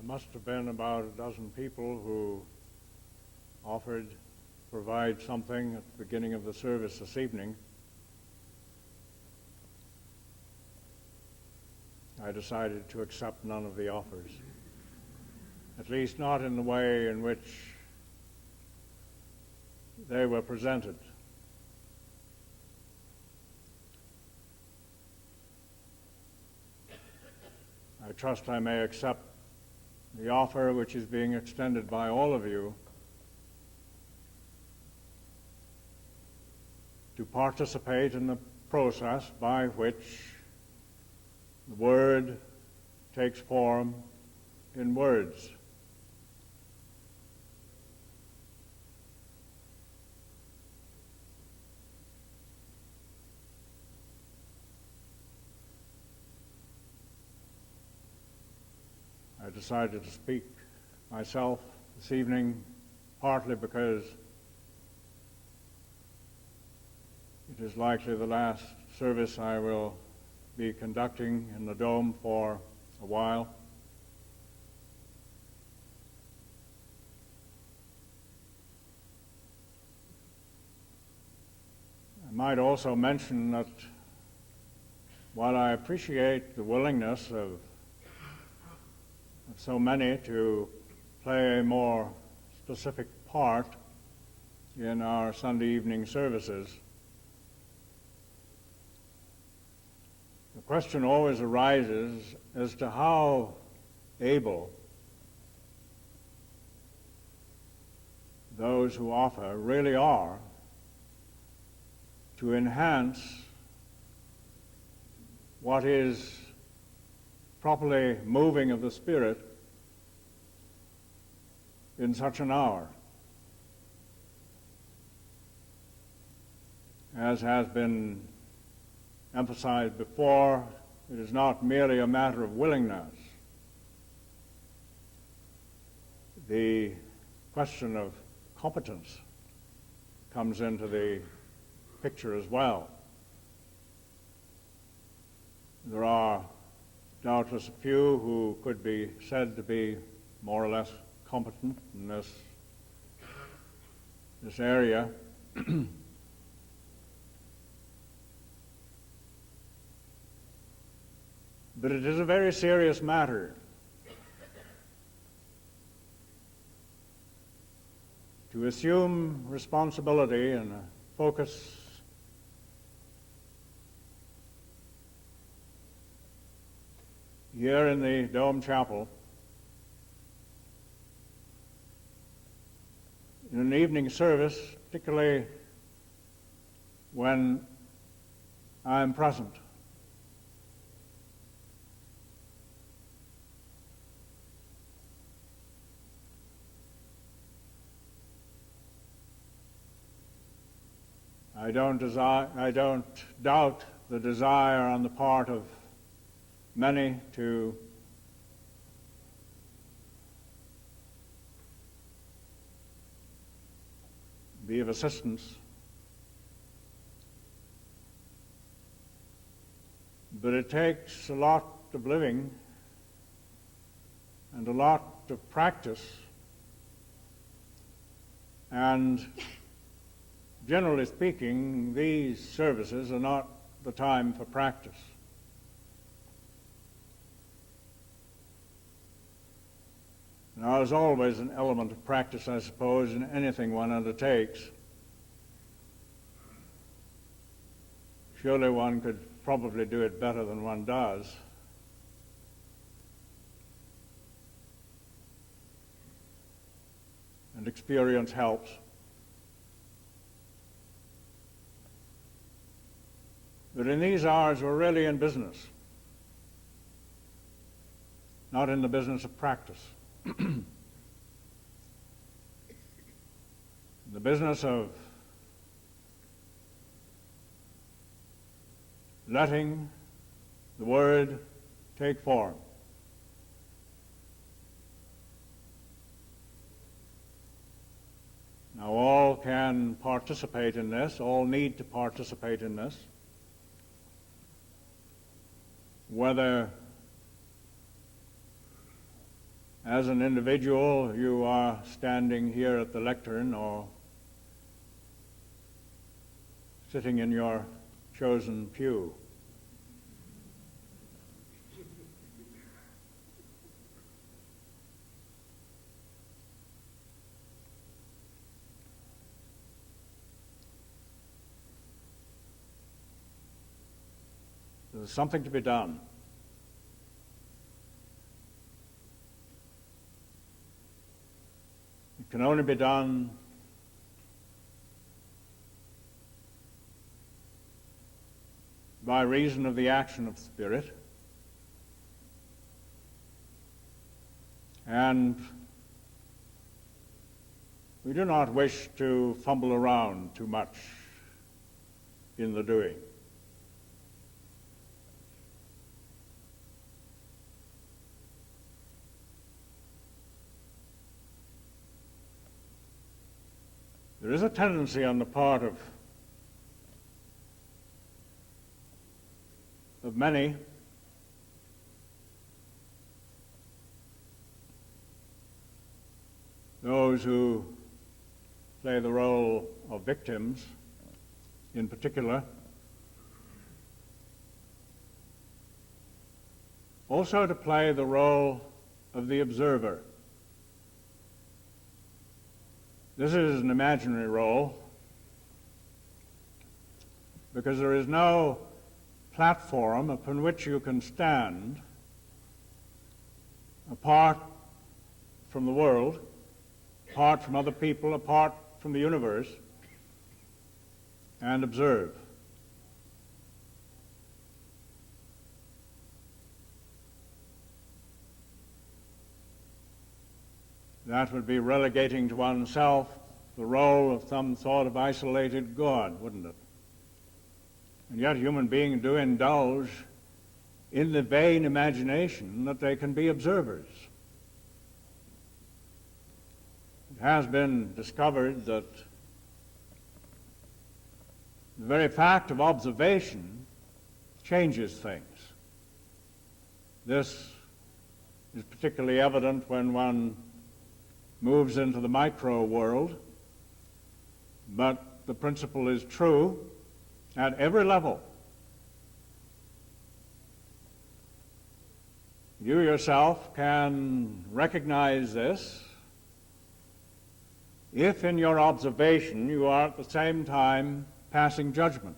must have been about a dozen people who offered to provide something at the beginning of the service this evening. I decided to accept none of the offers, at least not in the way in which they were presented. I trust I may accept the offer which is being extended by all of you to participate in the process by which the Word takes form in words. I decided to speak myself this evening partly because it is likely the last service I will be conducting in the Dome for a while. I might also mention that while I appreciate the willingness of so many to play a more specific part in our Sunday evening services, the question always arises as to how able those who offer really are to enhance what is properly moving of the Spirit in such an hour. As has been emphasized before, it is not merely a matter of willingness. The question of competence comes into the picture as well. There are doubtless a few who could be said to be more or less competent in this area. But it is a very serious matter to assume responsibility and focus here in the Dome Chapel in an evening service, particularly when I'm present. I don't doubt the desire on the part of many to be of assistance, but it takes a lot of living and a lot of practice, and generally speaking, these services are not the time for practice. Now, there's always an element of practice, I suppose, in anything one undertakes. Surely one could probably do it better than one does. And experience helps. But in these hours, we're really in business, not in the business of practice. The business of letting the Word take form. Now, all can participate in this, all need to participate in this, whether as an individual, you are standing here at the lectern or sitting in your chosen pew. There's something to be done. It can only be done by reason of the action of the Spirit, and we do not wish to fumble around too much in the doing. There is a tendency on the part of many those who play the role of victims in particular, also to play the role of the observer. This is an imaginary role because there is no platform upon which you can stand apart from the world, apart from other people, apart from the universe, and observe. That would be relegating to oneself the role of some sort of isolated God, wouldn't it? And yet human beings do indulge in the vain imagination that they can be observers. It has been discovered that the very fact of observation changes things. This is particularly evident when one moves into the micro world, but the principle is true at every level. You yourself can recognize this if in your observation you are at the same time passing judgment.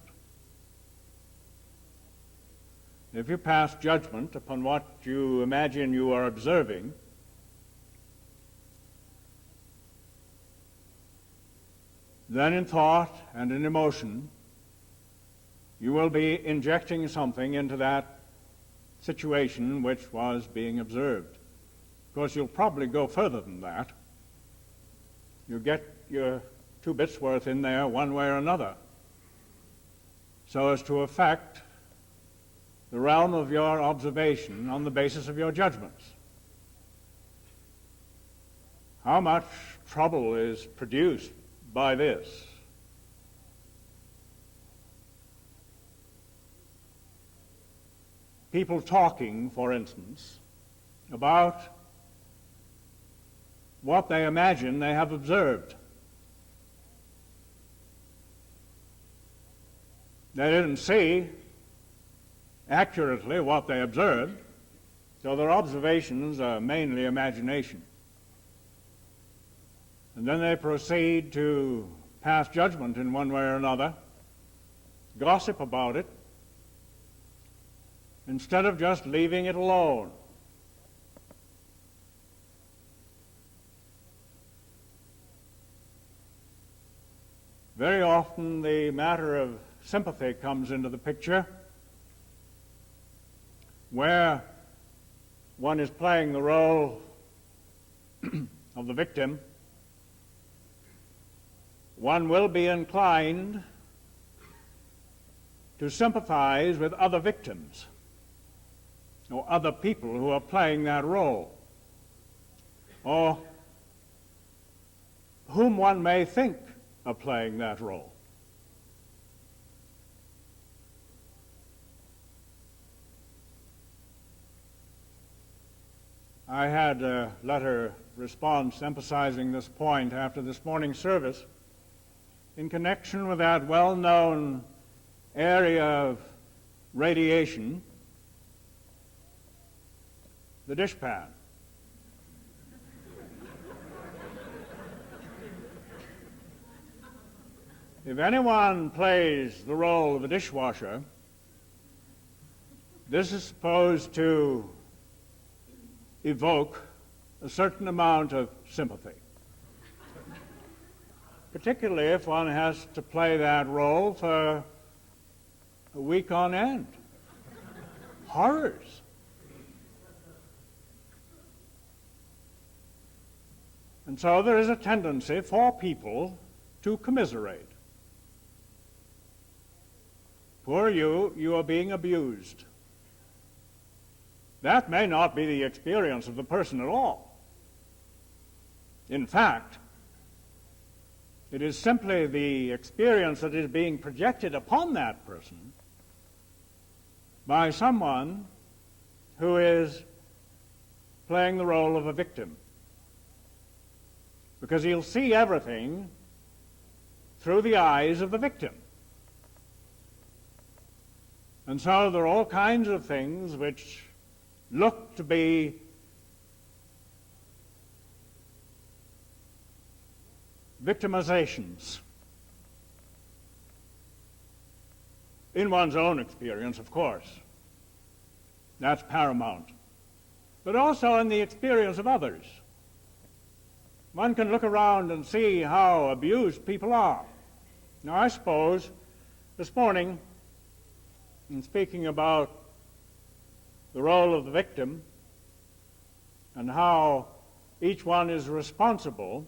If you pass judgment upon what you imagine you are observing, then in thought and in emotion, you will be injecting something into that situation which was being observed. Of course, you'll probably go further than that. You get your 2 bits worth in there one way or another, so as to affect the realm of your observation on the basis of your judgments. How much trouble is produced by this? People talking, for instance, about what they imagine they have observed. They didn't see accurately what they observed, so their observations are mainly imagination. And then they proceed to pass judgment in one way or another, gossip about it, instead of just leaving it alone. Very often the matter of sympathy comes into the picture, where one is playing the role of the victim. One will be inclined to sympathize with other victims or other people who are playing that role, or whom one may think are playing that role. I had a letter response emphasizing this point after this morning's service in connection with that well-known area of radiation, the dishpan. If anyone plays the role of a dishwasher, this is supposed to evoke a certain amount of sympathy, particularly if one has to play that role for a week on end. Horrors. And so there is a tendency for people to commiserate. Poor you, you are being abused. That may not be the experience of the person at all. In fact, it is simply the experience that is being projected upon that person by someone who is playing the role of a victim. Because he'll see everything through the eyes of the victim. And so there are all kinds of things which look to be victimizations in one's own experience, of course. That's paramount. But also in the experience of others. One can look around and see how abused people are. Now, I suppose this morning, in speaking about the role of the victim and how each one is responsible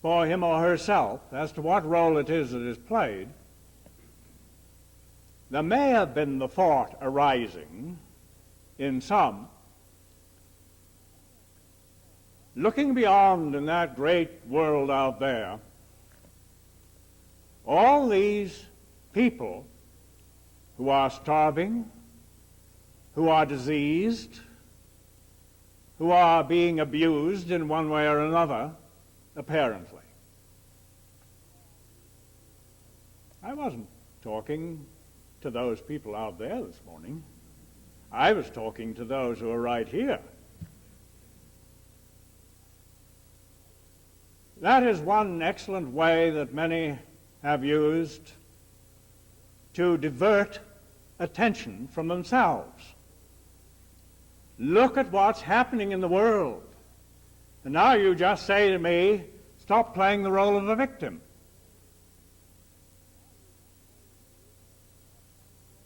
for him or herself as to what role it is that is played, there may have been the thought arising in some, looking beyond in that great world out there, all these people who are starving, who are diseased, who are being abused in one way or another, apparently. I wasn't talking to those people out there this morning. I was talking to those who are right here. That is one excellent way that many have used to divert attention from themselves. Look at what's happening in the world. And now you just say to me, stop playing the role of a victim.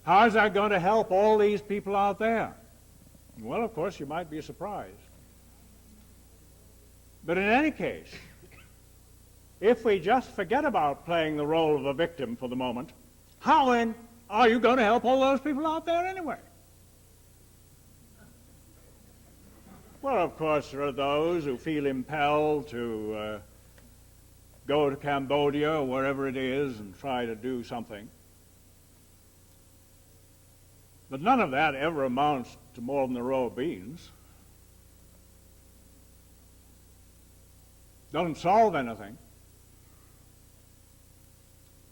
How is that going to help all these people out there? Well, of course, you might be surprised. But in any case, if we just forget about playing the role of a victim for the moment, how then are you going to help all those people out there anyway? Well, of course, there are those who feel impelled to go to Cambodia or wherever it is and try to do something. But none of that ever amounts to more than a row of beans. Doesn't solve anything.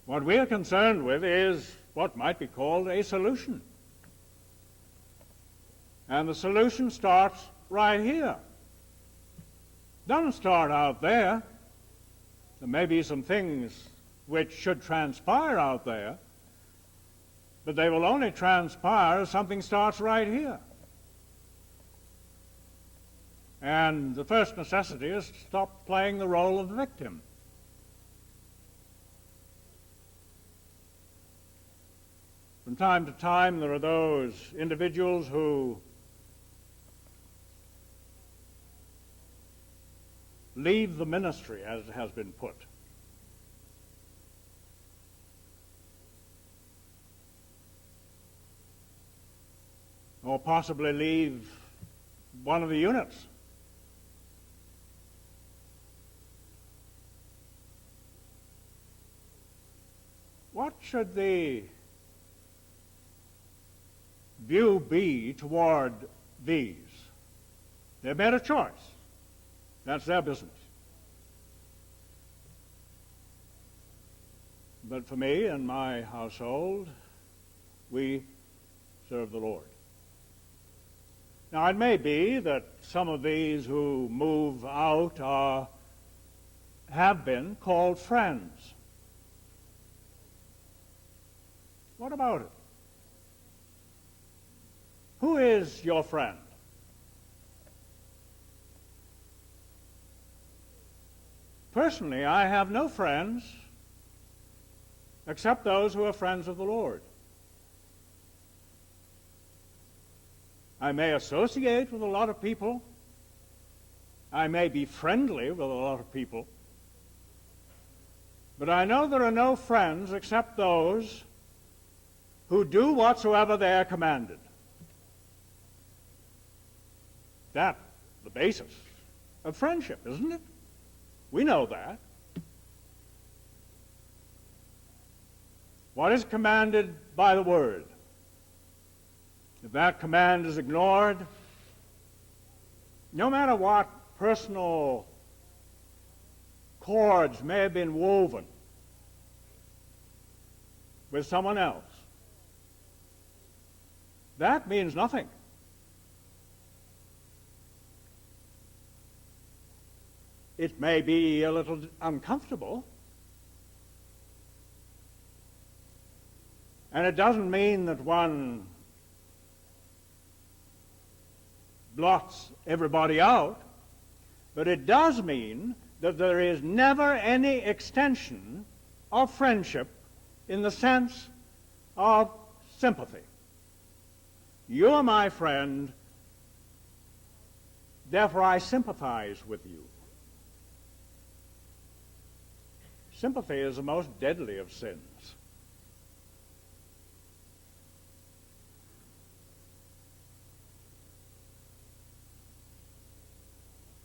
What we're concerned with is what might be called a solution. And the solution starts right here. Doesn't start out there. There may be some things which should transpire out there, but they will only transpire if something starts right here. And the first necessity is to stop playing the role of the victim. From time to time, there are those individuals who leave the ministry, as it has been put. Or possibly leave one of the units. What should the view be toward these? They've made a choice. That's their business. But for me and my household, we serve the Lord. Now, it may be that some of these who move out have been called friends. What about it? Who is your friend? Personally, I have no friends except those who are friends of the Lord. I may associate with a lot of people. I may be friendly with a lot of people. But I know there are no friends except those who do whatsoever they are commanded. That's the basis of friendship, isn't it? We know that. What is commanded by the Word? If that command is ignored, no matter what personal cords may have been woven with someone else, that means nothing. It may be a little uncomfortable, and it doesn't mean that one blots everybody out, but it does mean that there is never any extension of friendship in the sense of sympathy. You are my friend, therefore I sympathize with you. Sympathy is the most deadly of sins.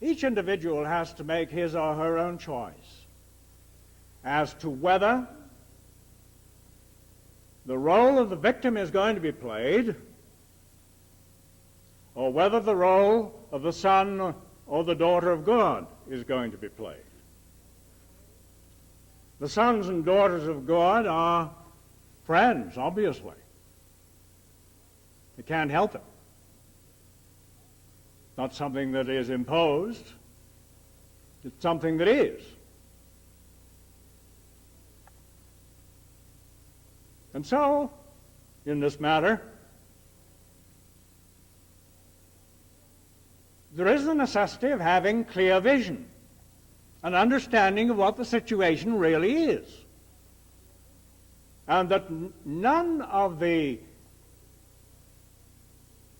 Each individual has to make his or her own choice as to whether the role of the victim is going to be played or whether the role of the son or the daughter of God is going to be played. The sons and daughters of God are friends, obviously. They can't help it. It's not something that is imposed. It's something that is. And so, in this matter, there is the necessity of having clear vision, an understanding of what the situation really is, and that none of the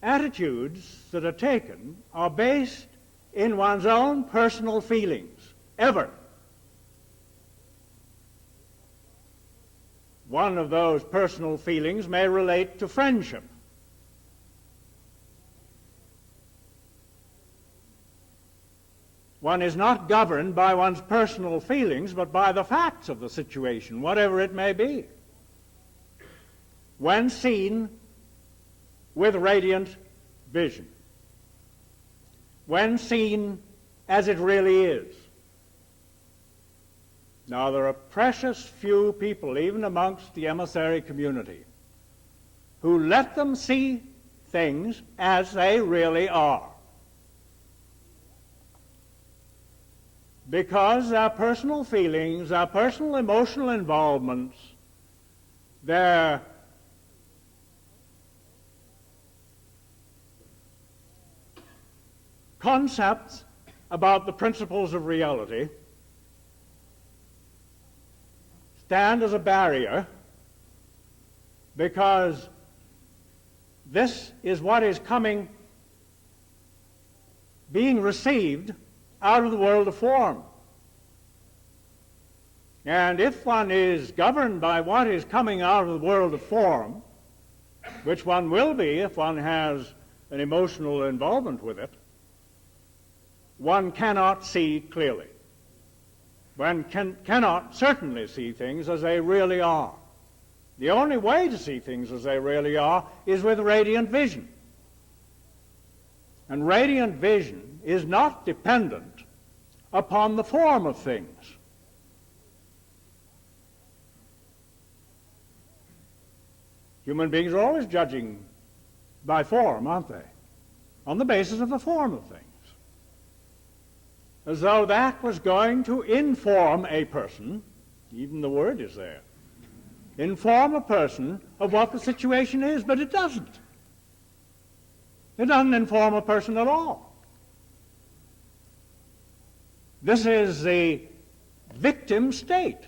attitudes that are taken are based in one's own personal feelings, ever. One of those personal feelings may relate to friendship. One is not governed by one's personal feelings, but by the facts of the situation, whatever it may be, when seen with radiant vision, when seen as it really is. Now, there are precious few people, even amongst the emissary community, who let them see things as they really are, because their personal feelings, their personal emotional involvements, their concepts about the principles of reality stand as a barrier, because this is what is being received out of the world of form. And if one is governed by what is coming out of the world of form, which one will be if one has an emotional involvement with it, one cannot see clearly. One cannot certainly see things as they really are. The only way to see things as they really are is with radiant vision. And radiant vision is not dependent upon the form of things. Human beings are always judging by form, aren't they? On the basis of the form of things. As though that was going to inform a person, even the word is there, inform a person of what the situation is, but it doesn't. It doesn't inform a person at all. This is the victim state.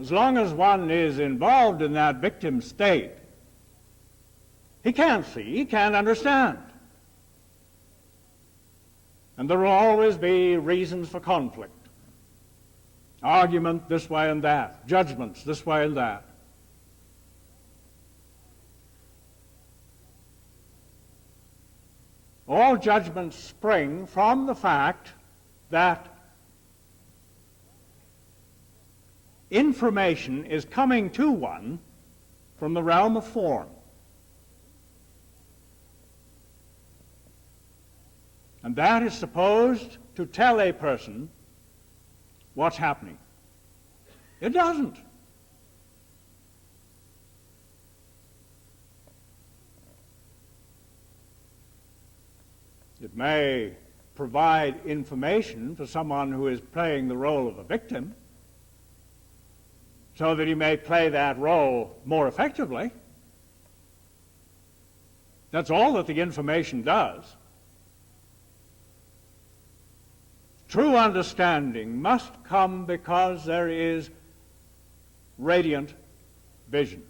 As long as one is involved in that victim state, he can't see, he can't understand. And there will always be reasons for conflict. Argument this way and that, judgments this way and that. All judgments spring from the fact that information is coming to one from the realm of form. And that is supposed to tell a person what's happening. It doesn't. It may provide information for someone who is playing the role of a victim, so that he may play that role more effectively. That's all that the information does. True understanding must come because there is radiant vision.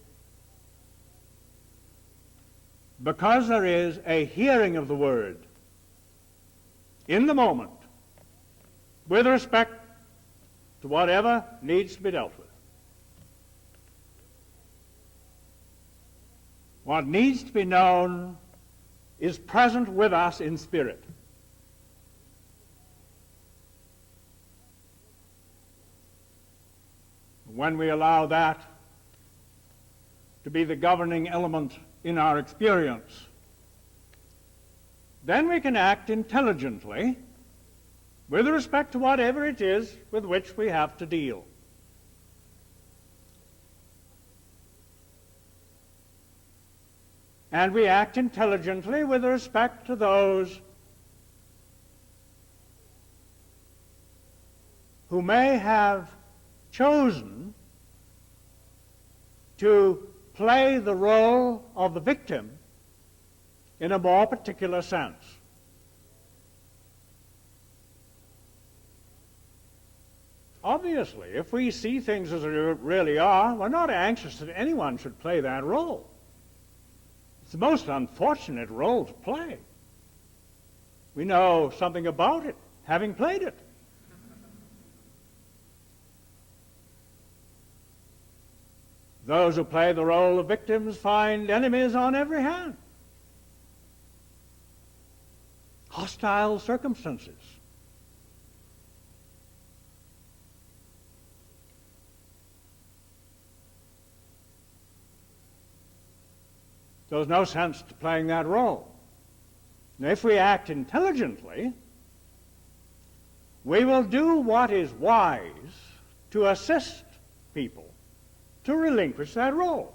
Because there is a hearing of the word in the moment with respect to whatever needs to be dealt with. What needs to be known is present with us in spirit. When we allow that to be the governing element in our experience, then we can act intelligently with respect to whatever it is with which we have to deal. And we act intelligently with respect to those who may have chosen to play the role of the victim in a more particular sense. Obviously, if we see things as they really are, we're not anxious that anyone should play that role. It's the most unfortunate role to play. We know something about it, having played it. Those who play the role of victims find enemies on every hand. Hostile circumstances. There's no sense to playing that role. Now, if we act intelligently, we will do what is wise to assist people to relinquish that role.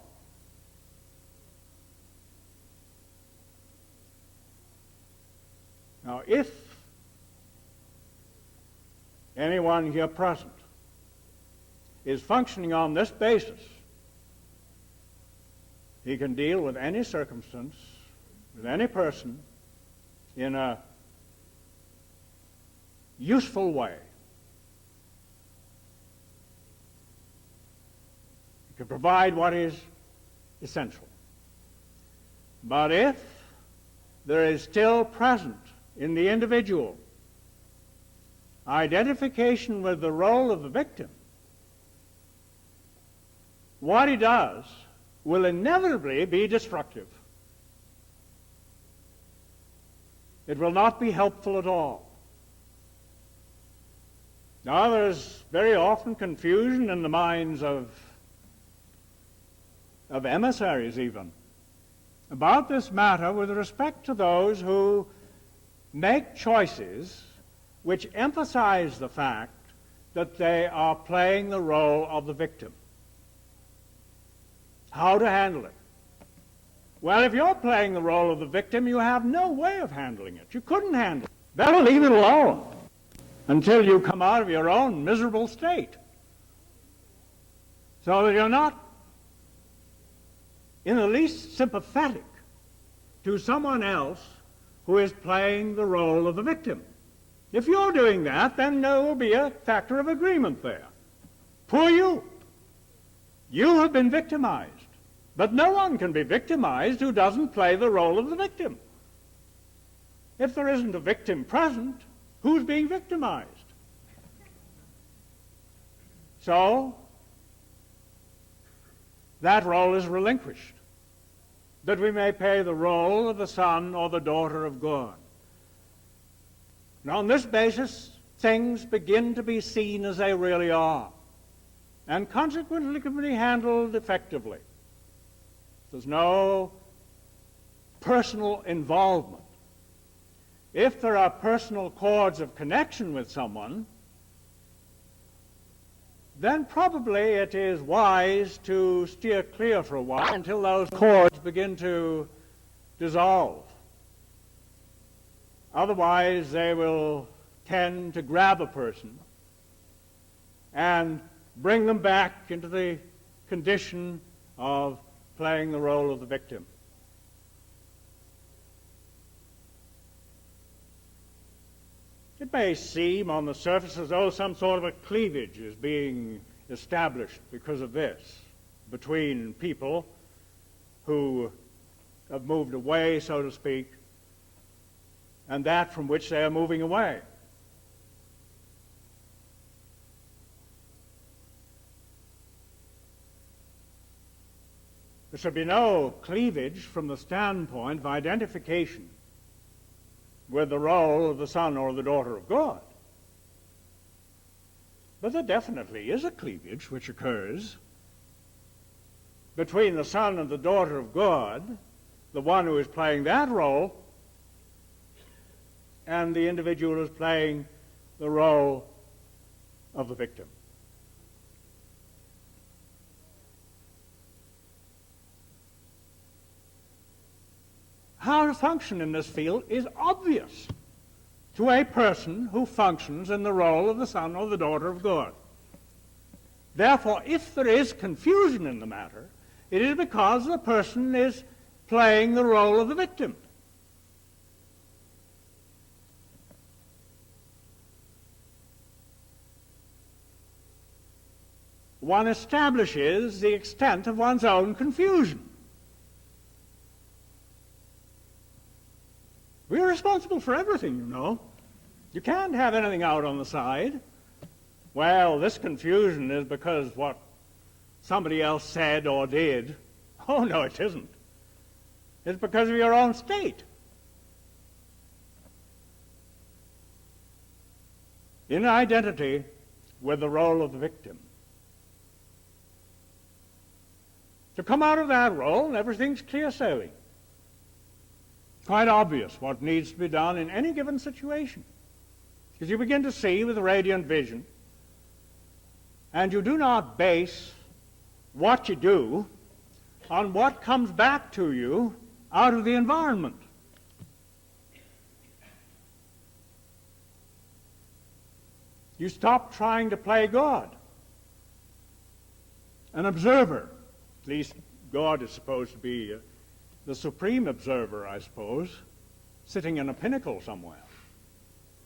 Now, if anyone here present is functioning on this basis, he can deal with any circumstance, with any person, in a useful way. He can provide what is essential. But if there is still present in the individual identification with the role of the victim, what he does will inevitably be destructive. It will not be helpful at all. Now, there's very often confusion in the minds of of emissaries even, about this matter with respect to those who make choices which emphasize the fact that they are playing the role of the victim. How to handle it? Well, if you're playing the role of the victim, you have no way of handling it. You couldn't handle it. Better leave it alone until you come out of your own miserable state, so that you're not in the least sympathetic to someone else who is playing the role of the victim. If you're doing that, then there will be a factor of agreement there. Poor you. You have been victimized. But no one can be victimized who doesn't play the role of the victim. If there isn't a victim present, who's being victimized? So, that role is relinquished, that we may play the role of the son or the daughter of God. And on this basis, things begin to be seen as they really are, and consequently can be handled effectively. There's no personal involvement. If there are personal cords of connection with someone, then probably it is wise to steer clear for a while until those cords begin to dissolve. Otherwise, they will tend to grab a person and bring them back into the condition of playing the role of the victim. It may seem on the surface as though some sort of a cleavage is being established because of this between people who have moved away, so to speak, and that from which they are moving away. There should be no cleavage from the standpoint of identification with the role of the son or the daughter of God. But there definitely is a cleavage which occurs between the son and the daughter of God, the one who is playing that role, and the individual who is playing the role of the victim. How to function in this field is obvious to a person who functions in the role of the son or the daughter of God. Therefore, if there is confusion in the matter, it is because the person is playing the role of the victim. One establishes the extent of one's own confusion. We're responsible for everything, you know. You can't have anything out on the side. Well, this confusion is because what somebody else said or did. Oh, no, it isn't. It's because of your own state. In identity with the role of the victim. To come out of that role, and everything's clear sailing. Quite obvious what needs to be done in any given situation. Because you begin to see with radiant vision, and you do not base what you do on what comes back to you out of the environment. You stop trying to play God, an observer. At least God is supposed to be the supreme observer, I suppose, sitting in a pinnacle somewhere,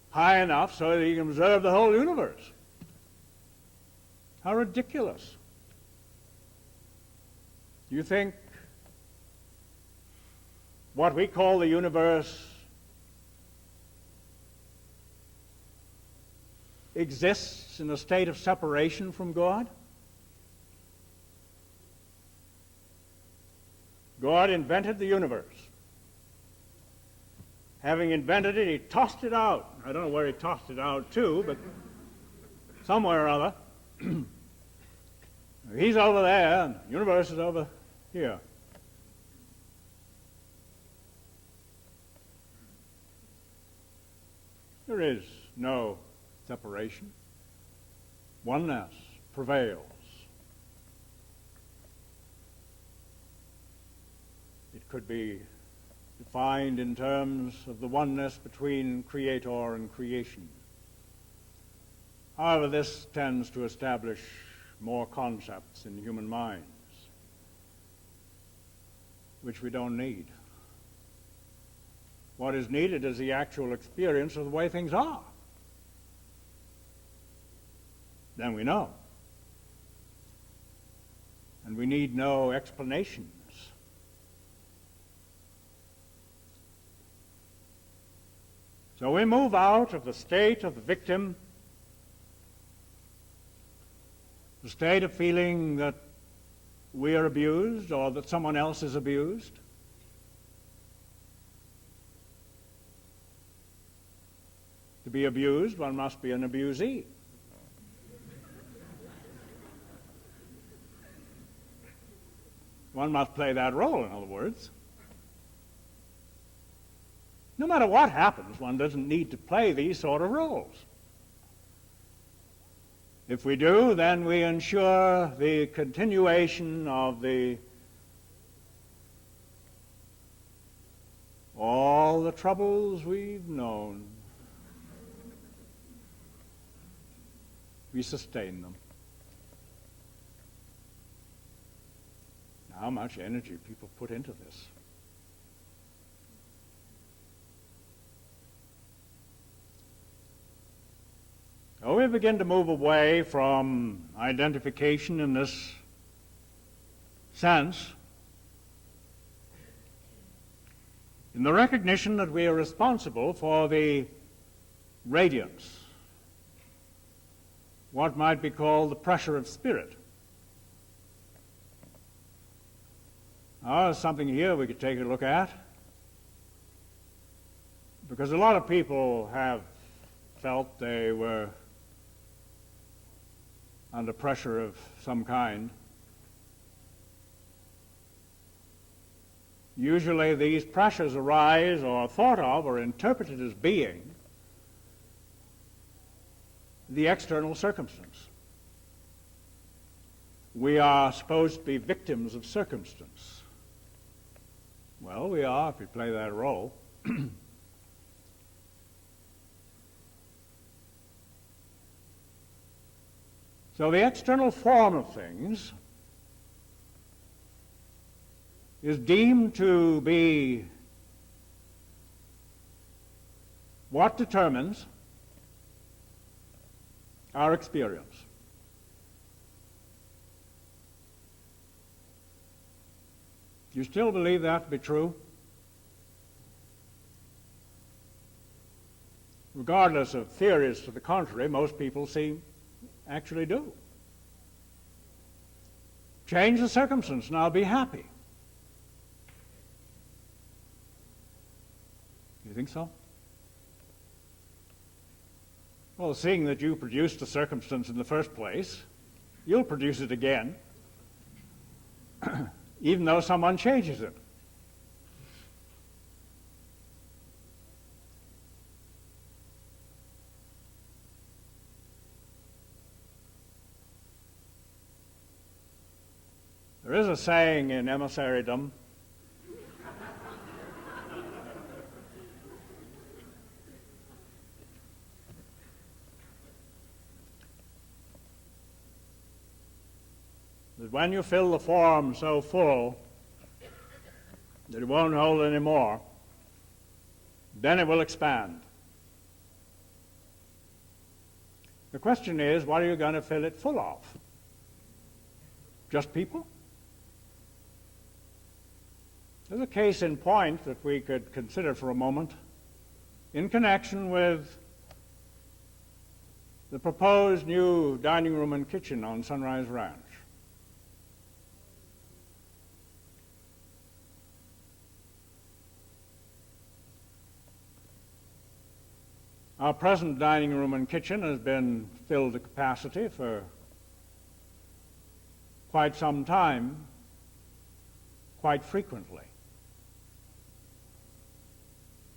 high enough so that he can observe the whole universe. How ridiculous. You think what we call the universe exists in a state of separation from God? God invented the universe. Having invented it, he tossed it out. I don't know where he tossed it out to, but somewhere or other. He's over there, and the universe is over here. There is no separation. Oneness prevails. It could be defined in terms of the oneness between creator and creation. However, this tends to establish more concepts in human minds, which we don't need. What is needed is the actual experience of the way things are. Then we know. And we need no explanations. So we move out of the state of the victim, the state of feeling that we are abused or that someone else is abused. To be abused, one must be an abusee. One must play that role, in other words. No matter what happens, one doesn't need to play these sort of roles. If we do, then we ensure the continuation of all the troubles we've known. We sustain them. How much energy people put into this. So we begin to move away from identification in this sense, in the recognition that we are responsible for the radiance, what might be called the pressure of spirit. There's something here we could take a look at, because a lot of people have felt they were under pressure of some kind. Usually these pressures arise or are thought of or interpreted as being the external circumstance. We are supposed to be victims of circumstance. Well, we are if we play that role. So the external form of things is deemed to be what determines our experience. Do you still believe that to be true? Regardless of theories to the contrary, most people actually do. Change the circumstance and I'll be happy. You think so? Well, seeing that you produced the circumstance in the first place, you'll produce it again, even though someone changes it. There is a saying in emissarydom, that when you fill the form so full that it won't hold any more, then it will expand. The question is, what are you going to fill it full of? Just people? There's a case in point that we could consider for a moment in connection with the proposed new dining room and kitchen on Sunrise Ranch. Our present dining room and kitchen has been filled to capacity for quite some time. quite frequently.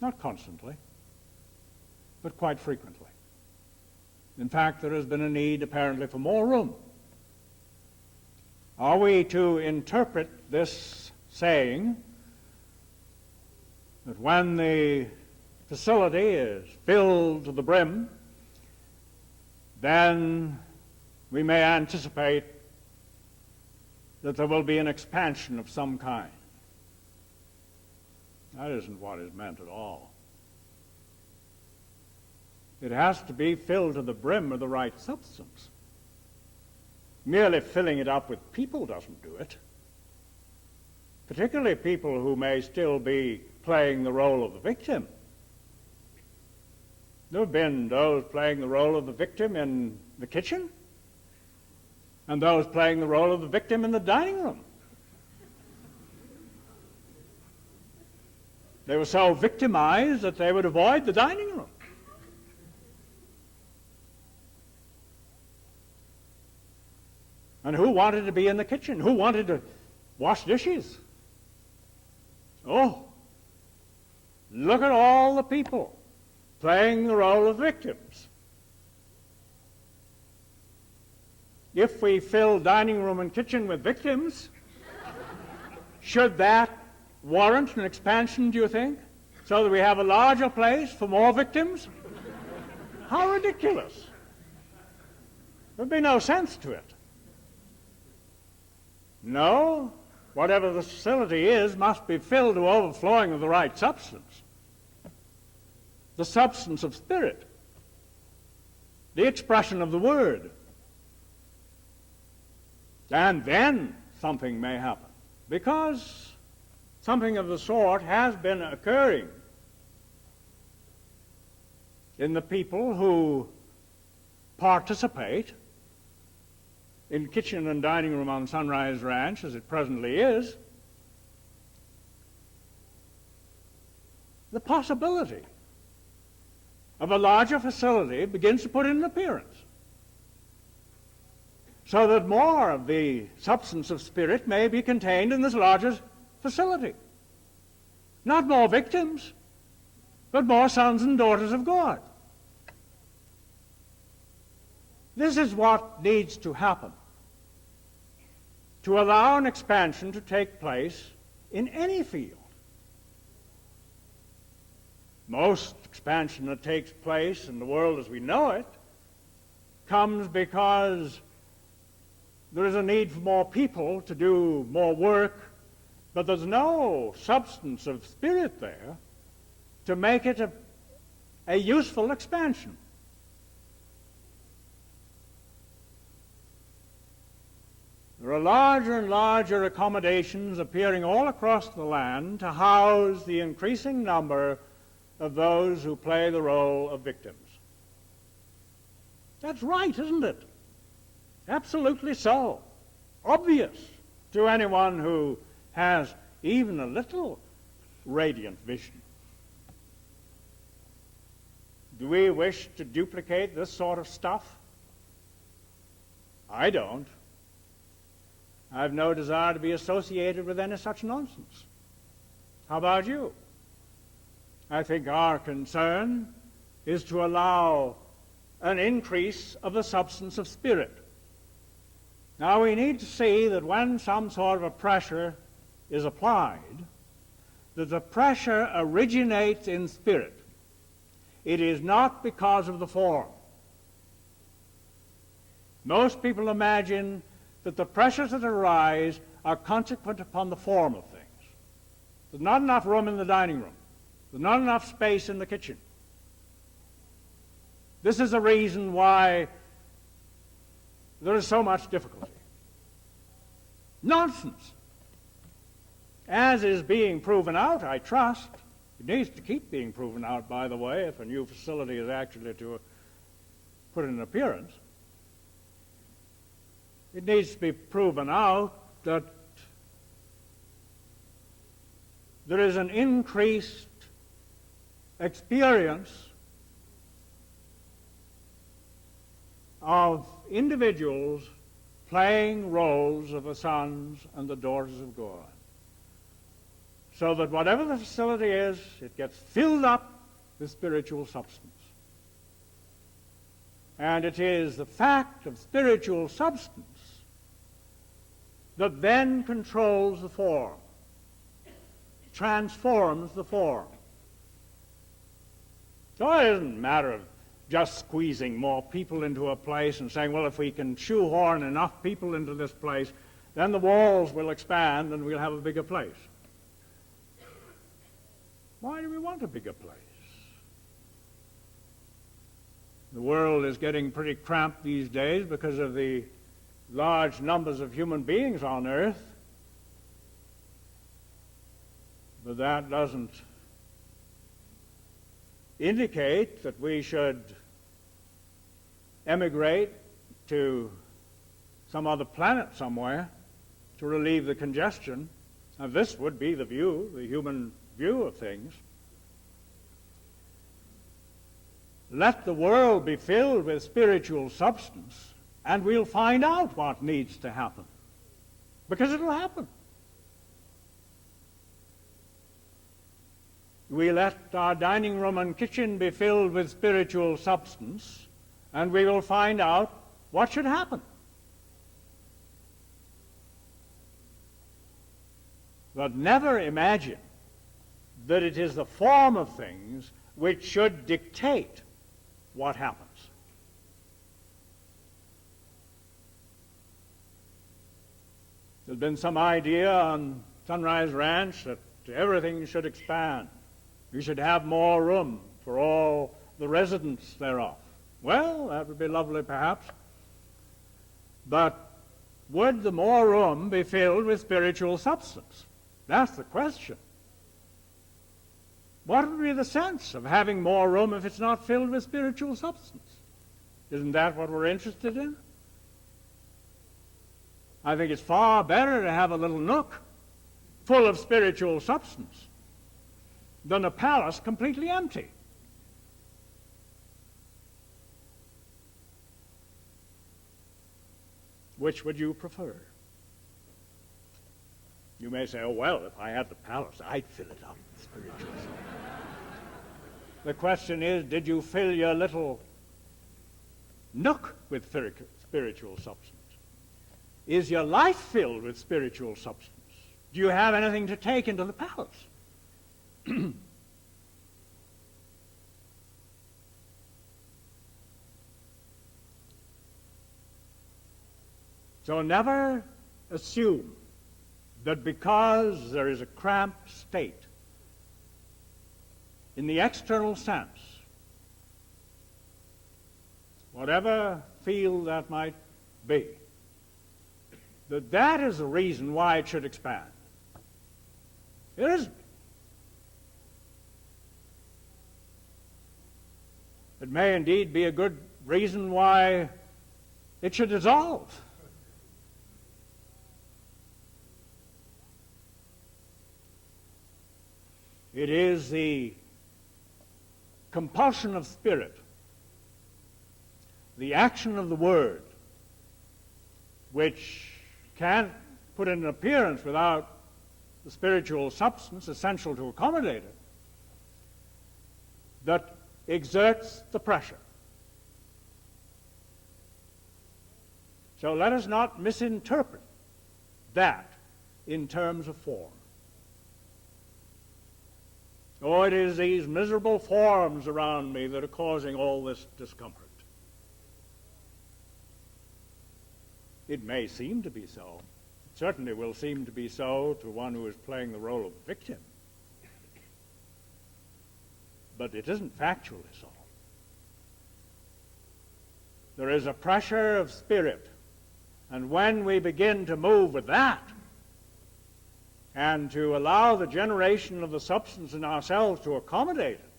Not constantly, but quite frequently. In fact, there has been a need, apparently, for more room. Are we to interpret this saying that when the facility is filled to the brim, then we may anticipate that there will be an expansion of some kind? That isn't what is meant at all. It has to be filled to the brim with the right substance. Merely filling it up with people doesn't do it. Particularly people who may still be playing the role of the victim. There have been those playing the role of the victim in the kitchen, and those playing the role of the victim in the dining room. They were so victimized that they would avoid the dining room. And who wanted to be in the kitchen? Who wanted to wash dishes? Oh, look at all the people playing the role of victims. If we fill dining room and kitchen with victims, should that warrant an expansion, do you think? So that we have a larger place for more victims? How ridiculous. There'd be no sense to it. No, whatever the facility is must be filled to overflowing with the right substance. The substance of spirit. The expression of the word. And then something may happen, because something of the sort has been occurring in the people who participate in kitchen and dining room on Sunrise Ranch, as it presently is. The possibility of a larger facility begins to put in an appearance, so that more of the substance of spirit may be contained in this larger facility. Not more victims, but more sons and daughters of God. This is what needs to happen to allow an expansion to take place in any field. Most expansion that takes place in the world as we know it comes because there is a need for more people to do more work, but there's no substance of spirit there to make it a useful expansion. There are larger and larger accommodations appearing all across the land to house the increasing number of those who play the role of victims. That's right, isn't it? Absolutely so. Obvious to anyone who has even a little radiant vision. Do we wish to duplicate this sort of stuff? I don't. I've no desire to be associated with any such nonsense. How about you? I think our concern is to allow an increase of the substance of spirit. Now we need to see that when some sort of a pressure is applied, that the pressure originates in spirit. It is not because of the form. Most people imagine that the pressures that arise are consequent upon the form of things. There's not enough room in the dining room. There's not enough space in the kitchen. This is the reason why there is so much difficulty. Nonsense. As is being proven out, I trust. It needs to keep being proven out, by the way, if a new facility is actually to put in an appearance. It needs to be proven out that there is an increased experience of individuals playing roles of the sons and the daughters of God. so that whatever the facility is, it gets filled up with spiritual substance. And it is the fact of spiritual substance that then controls the form, transforms the form. So it isn't a matter of just squeezing more people into a place and saying, well, if we can shoehorn enough people into this place, then the walls will expand and we'll have a bigger place. Why do we want a bigger place? The world is getting pretty cramped these days because of the large numbers of human beings on earth. But that doesn't indicate that we should emigrate to some other planet somewhere to relieve the congestion. Now, this would be the view, the human view of things. Let the world be filled with spiritual substance, and we'll find out what needs to happen, because it'll happen. We let our dining room and kitchen be filled with spiritual substance, and we will find out what should happen. But never imagine that it is the form of things which should dictate what happens. There's been some idea on Sunrise Ranch that everything should expand. We should have more room for all the residents thereof. Well, that would be lovely perhaps. But would the more room be filled with spiritual substance? That's the question. What would be the sense of having more room if it's not filled with spiritual substance? Isn't that what we're interested in? I think it's far better to have a little nook full of spiritual substance than a palace completely empty. Which would you prefer? You may say, oh, well, if I had the palace, I'd fill it up with spiritual substance. The question is, did you fill your little nook with spiritual substance? Is your life filled with spiritual substance? Do you have anything to take into the palace? So never assume that because there is a cramped state in the external sense, whatever field that might be, that is the reason why it should expand. It isn't. It may indeed be a good reason why it should dissolve. It is the compulsion of spirit, the action of the Word, which can't put in an appearance without the spiritual substance essential to accommodate it, that exerts the pressure. So let us not misinterpret that in terms of form. Oh, it is these miserable forms around me that are causing all this discomfort. It may seem to be so. It certainly will seem to be so to one who is playing the role of victim. But it isn't factually so. There is a pressure of spirit, and when we begin to move with that, and to allow the generation of the substance in ourselves to accommodate it,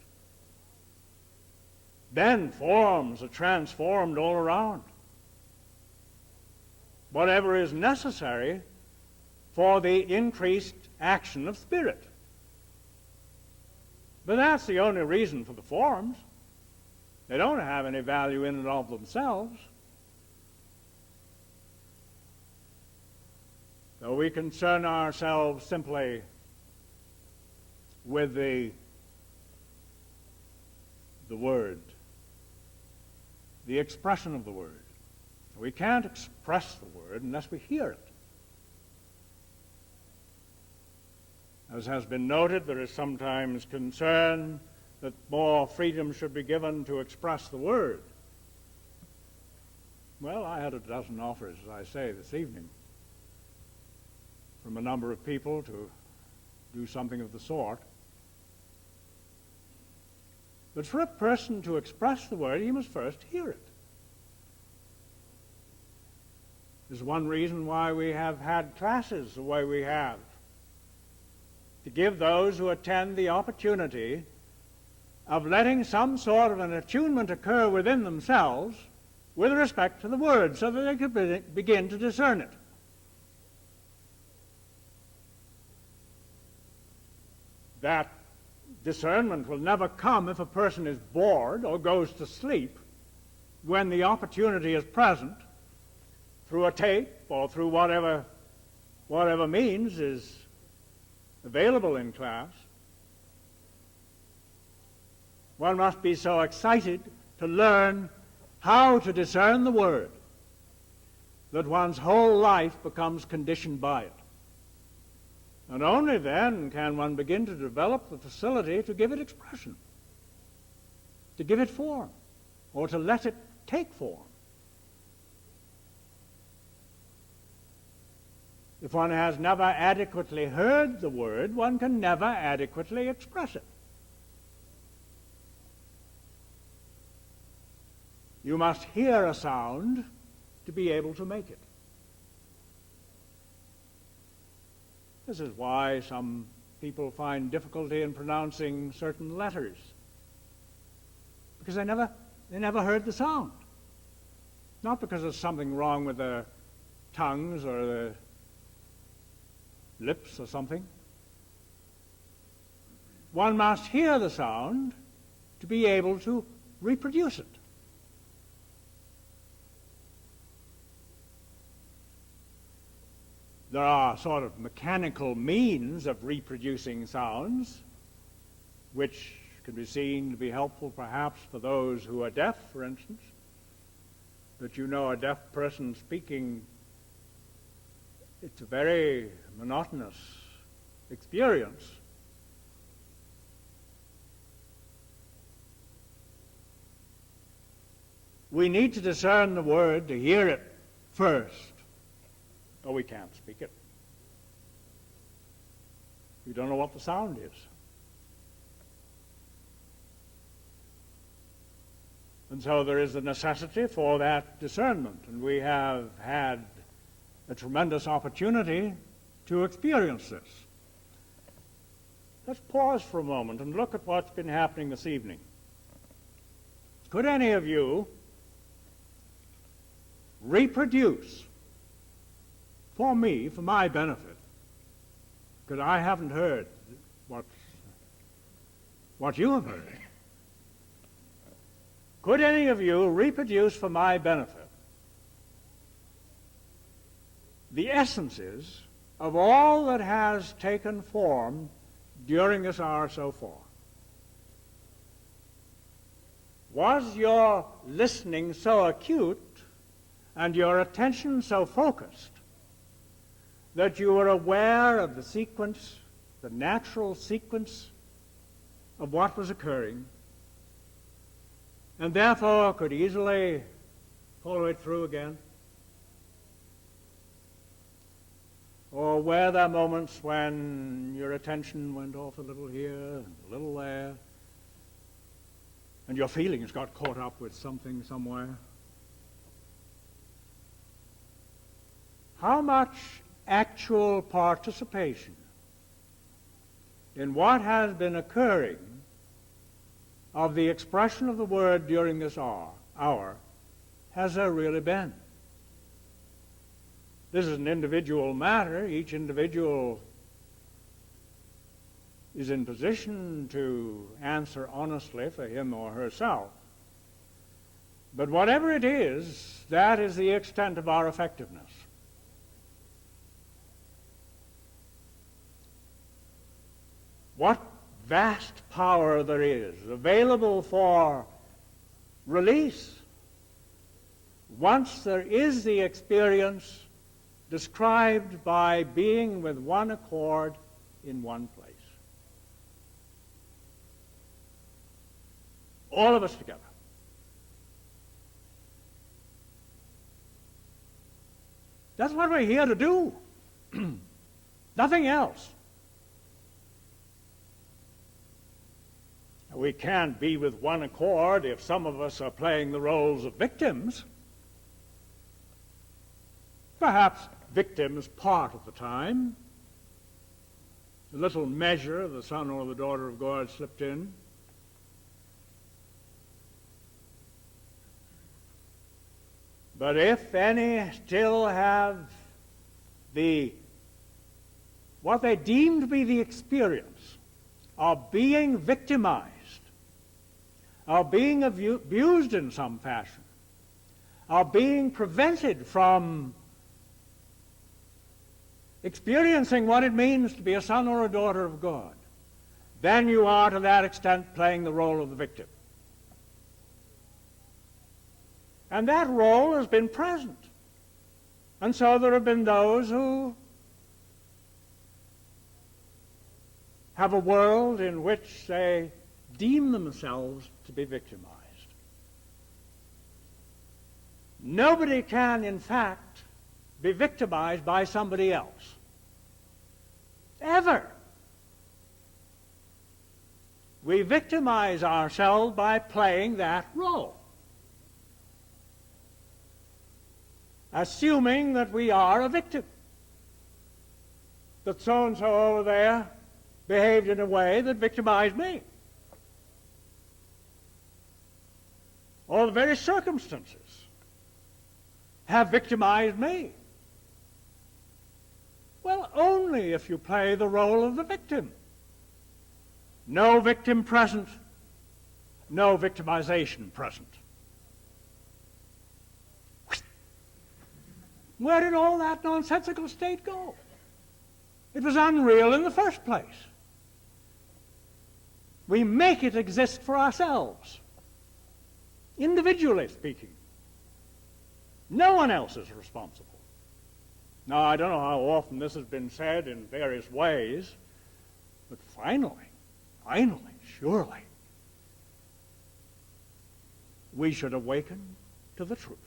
then forms are transformed all around. Whatever is necessary for the increased action of spirit. But that's the only reason for the forms. They don't have any value in and of themselves. So we concern ourselves simply with the word, the expression of the word. We can't express the word unless we hear it. As has been noted, there is sometimes concern that more freedom should be given to express the word. Well, I had a dozen offers, as I say, this evening from a number of people to do something of the sort. But for a person to express the word, he must first hear it. There's one reason why we have had classes the way we have, to give those who attend the opportunity of letting some sort of an attunement occur within themselves with respect to the word, so that they could begin to discern it. That discernment will never come if a person is bored or goes to sleep when the opportunity is present through a tape or through whatever means is available in class. One must be so excited to learn how to discern the word that one's whole life becomes conditioned by it. And only then can one begin to develop the facility to give it expression, to give it form, or to let it take form. If one has never adequately heard the word, one can never adequately express it. You must hear a sound to be able to make it. This is why some people find difficulty in pronouncing certain letters, because they never heard the sound. Not because there's something wrong with their tongues or their lips or something. One must hear the sound to be able to reproduce it. There are sort of mechanical means of reproducing sounds, which can be seen to be helpful perhaps for those who are deaf, for instance. That you know a deaf person speaking, it's a very monotonous experience. We need to discern the word to hear it first. Oh, we can't speak it. We don't know what the sound is. And so there is a necessity for that discernment, and we have had a tremendous opportunity to experience this. Let's pause for a moment and look at what's been happening this evening. Could any of you reproduce for me, for my benefit, because I haven't heard what you have heard. Could any of you reproduce for my benefit the essences of all that has taken form during this hour so far? Was your listening so acute and your attention so focused that you were aware of the sequence, the natural sequence of what was occurring, and therefore could easily follow it through again? Or were there moments when your attention went off a little here and a little there, and your feelings got caught up with something somewhere? How much actual participation in what has been occurring of the expression of the word during this hour has there really been? This is an individual matter. Each individual is in position to answer honestly for him or herself. But whatever it is, that is the extent of our effectiveness. What vast power there is available for release once there is the experience described by being with one accord in one place. All of us together. That's what we're here to do. Nothing else. We can't be with one accord if some of us are playing the roles of victims. Perhaps victims part of the time. A little measure of the son or the daughter of God slipped in. But if any still have what they deem to be the experience of being victimized, of being abused in some fashion, of being prevented from experiencing what it means to be a son or a daughter of God, then you are to that extent playing the role of the victim. And that role has been present. And so there have been those who have a world in which they deem themselves to be victimized. Nobody can, in fact, be victimized by somebody else. Ever. We victimize ourselves by playing that role, assuming that we are a victim, that so-and-so over there behaved in a way that victimized me, or the very circumstances have victimized me. Well, only if you play the role of the victim. No victim present, no victimization present. Where did all that nonsensical state go? It was unreal in the first place. We make it exist for ourselves, individually speaking. No one else is responsible. Now, I don't know how often this has been said in various ways, but finally, surely, we should awaken to the truth.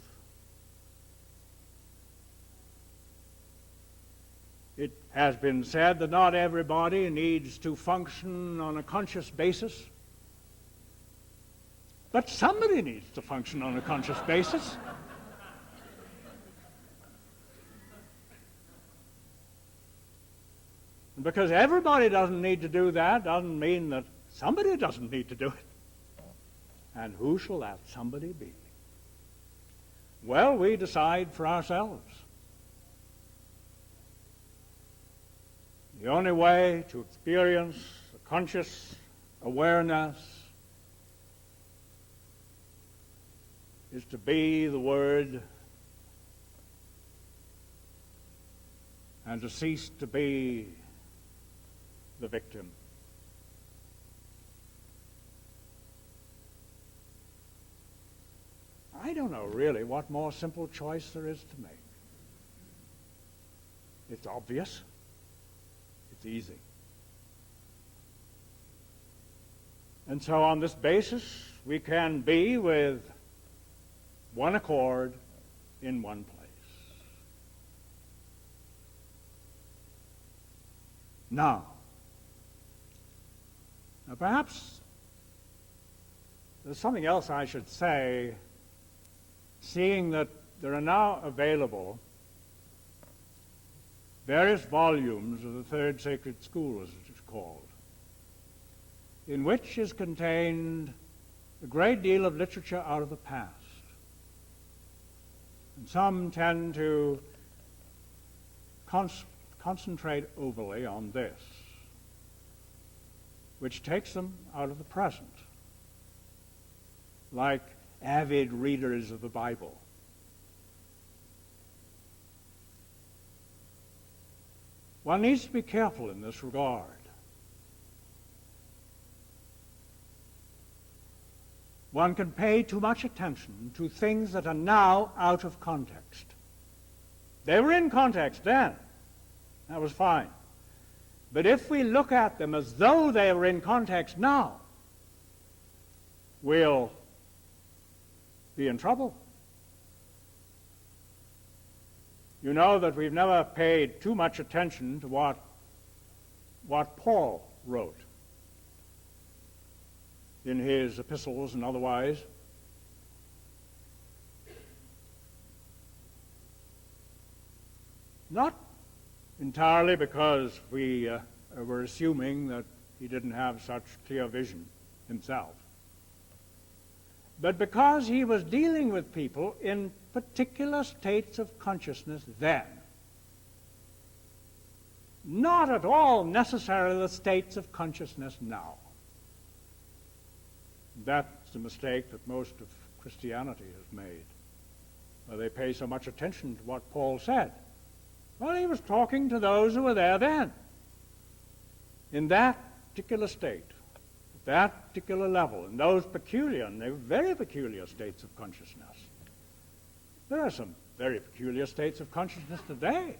It has been said that not everybody needs to function on a conscious basis, but somebody needs to function on a conscious basis. And because everybody doesn't need to do that doesn't mean that somebody doesn't need to do it. And who shall that somebody be? Well, we decide for ourselves. The only way to experience a conscious awareness is to be the Word and to cease to be the victim. I don't know really what more simple choice there is to make. It's obvious. It's easy. And so on this basis, we can be with one accord in one place. Now, perhaps there's something else I should say, seeing that there are now available various volumes of the Third Sacred School, as it is called, in which is contained a great deal of literature out of the past. And some tend to concentrate overly on this, which takes them out of the present, like avid readers of the Bible. One needs to be careful in this regard. one can pay too much attention to things that are now out of context. They were in context then. That was fine. But if we look at them as though they were in context now, we'll be in trouble. You know that we've never paid too much attention to what Paul wrote in his epistles and otherwise. Not entirely because we were assuming that he didn't have such clear vision himself, but because he was dealing with people in particular states of consciousness then. Not at all necessarily the states of consciousness now. That's the mistake that most of Christianity has made, where they pay so much attention to what Paul said. Well, he was talking to those who were there then, in that particular state, at that particular level, in those peculiar, and they were very peculiar states of consciousness. There are some very peculiar states of consciousness today,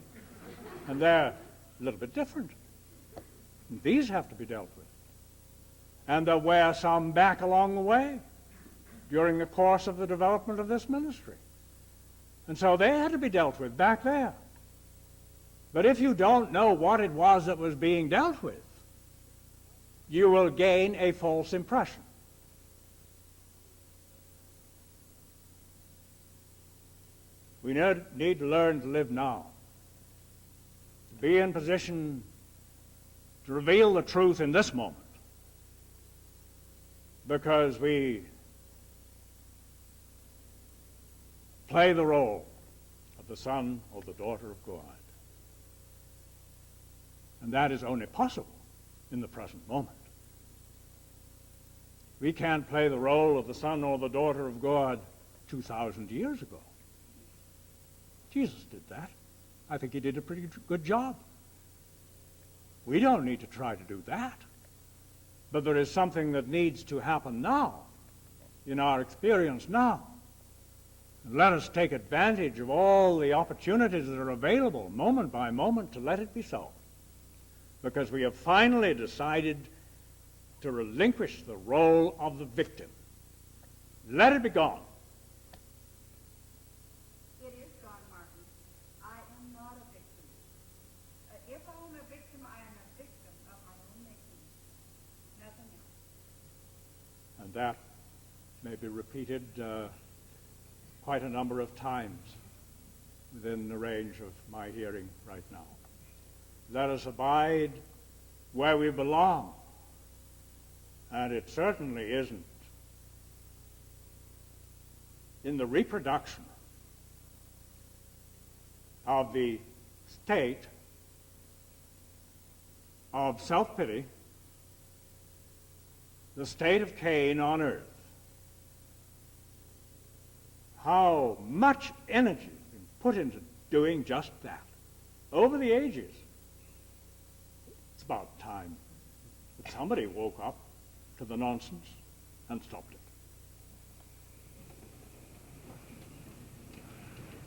and they're a little bit different. And these have to be dealt with. And there were some back along the way during the course of the development of this ministry. And so they had to be dealt with back there. But if you don't know what it was that was being dealt with, you will gain a false impression. We need to learn to live now, to be in position to reveal the truth in this moment, because we play the role of the son or the daughter of God. And that is only possible in the present moment. We can't play the role of the son or the daughter of God 2,000 years ago. Jesus did that. I think he did a pretty good job. We don't need to try to do that. But there is something that needs to happen now, in our experience now. And let us take advantage of all the opportunities that are available, moment by moment, to let it be so. Because we have finally decided to relinquish the role of the victim. Let it be gone. It is gone, Martin. I am not a victim. If I am a victim, I am a victim of my own making. Nothing else. And that may be repeated quite a number of times within the range of my hearing right now. Let us abide where we belong. And it certainly isn't in the reproduction of the state of self-pity, the state of Cain on earth. How much energy has been put into doing just that over the ages. It's about time that somebody woke up to the nonsense and stopped it.